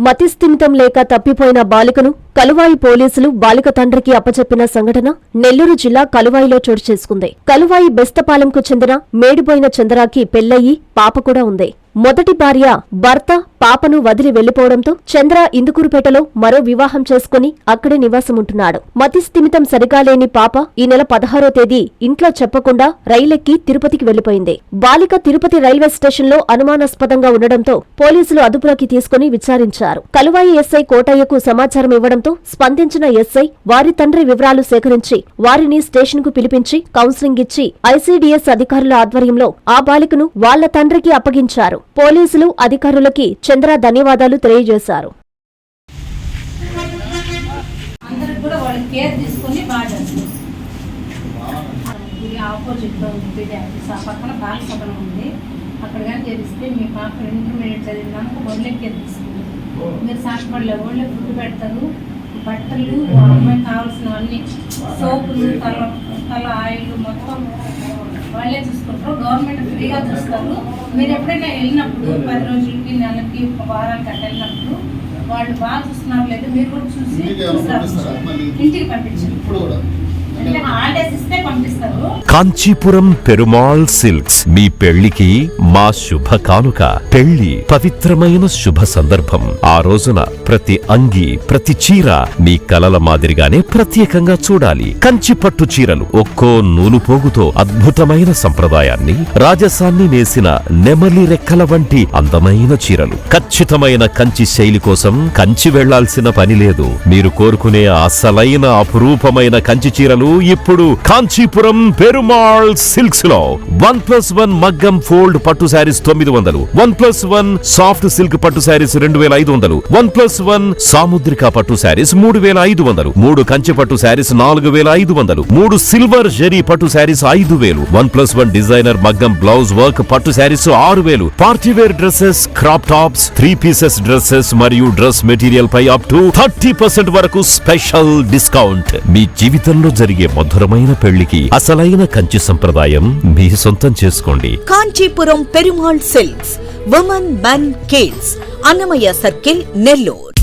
మతిస్థిమితం లేక తప్పిపోయిన బాలికను కలువాయి పోలీసులు బాలిక తండ్రికి అప్పచెప్పిన సంఘటన నెల్లూరు జిల్లా కలువాయిలో చోటు చేసుకుంది. కలువాయి బెస్తపాలెంకు చెందిన మేడిపోయిన చంద్రాకి పెళ్లయ్యి పాప కూడా ఉంది. మొదటి భార్య భర్త పాపను వదిలి వెళ్లిపోవడంతో చంద్ర ఇందుకూరుపేటలో మరో వివాహం చేసుకుని అక్కడే నివాసముంటున్నాడు. మతిస్థిమితం సరిగా లేని పాప ఈ నెల 16వ తేదీ ఇంట్లో చెప్పకుండా రైలెక్కి తిరుపతికి వెళ్లిపోయింది. బాలిక తిరుపతి రైల్వే స్టేషన్లో అనుమానాస్పదంగా ఉండడంతో పోలీసులు అదుపులోకి తీసుకుని విచారించారు. కలువాయి ఎస్ఐ కోటయ్యకు సమాచారం ఇవ్వడంతో స్పందించిన ఎస్ఐ వారి తండ్రి వివరాలు సేకరించి వారిని స్టేషన్కు పిలిపించి కౌన్సిలింగ్ ఇచ్చి ఐసీడీఎస్ అధికారుల ఆధ్వర్యంలో ఆ బాలికను వాళ్ల తండ్రికి అప్పగించారు. పోలీసులు అధికారులకి చంద్ర ధన్యవాదాలు తెలియజేశారు. అక్కడ కానీ తెలిస్తే మీ పాప ఇంటర్మీడియట్ చదివినాక ఒళ్ళే కేర్ తీసుకుంది. మీరు సాక్షపడలే ఒళ్ళే ఫుడ్ పెడతారు, బట్టలు అమ్మాయికి కావాల్సినవన్నీ సోపులు తల ఆయిల్ మొత్తం వాళ్ళే చూసుకుంటారు. గవర్నమెంట్ ఫ్రీగా చూస్తారు. మీరు ఎప్పుడైనా వెళ్ళినప్పుడు 10 రోజులకి నెలకి వారానికి అట్లా వెళ్ళినప్పుడు వాళ్ళు బాగా చూస్తున్నారు లేదా మీరు కూడా చూసి ఇంటికి పంపించారు. కాంచీపురం పెరుమాళ్ సిల్క్స్ మీ పెళ్లికి మా శుభ కానుక. పెళ్లి పవిత్రమైన శుభ సందర్భం. ఆ రోజున ప్రతి అంగి ప్రతి చీర మీ కలల మాదిరిగానే ప్రత్యేకంగా చూడాలి. కంచి పట్టు చీరలు ఒక్కో నూలు పోగుతో అద్భుతమైన సంప్రదాయాన్ని రాజసాన్ని నేసిన నెమలి రెక్కల వంటి అందమైన చీరలు. ఖచ్చితమైన కంచి శైలి కోసం కంచి వెళ్లాల్సిన పని లేదు. మీరు కోరుకునే అసలైన అపురూపమైన కంచి చీరలు ఇప్పుడు కాంచీపురం పెరుమాళ్ సిల్క్స్ లో 1+1 మగ్గం ఫోల్డ్ పట్టు శారీస్ 900, 1+1 సాఫ్ట్ సిల్క్ పట్టు శారీస్ 2500, 1+1 సాముద్రిక పట్టు శారీస్ 3500, 3 కంచి పట్టు శారీస్ 4500, 3 సిల్వర్ జరీ పట్టు శారీస్ 5000, 1+1 డిజైనర్ మగ్గం బ్లౌజ్ వర్క్ పట్టు saris 6000, partywear dresses, crop tops, 3 pieces dresses మరియు డ్రెస్ మెటీరియల్ పై అప్ టు 30% వరకు స్పెషల్ డిస్కౌంట్. మీ జీవితంలో జరిగే మధురమైన పెళ్లికి అసలైన కంచి సంప్రదాయం మీ సొంతం చేసుకోండి. Kanchipuram Perumal silks, women men kids, Annamayya circle, Nellore.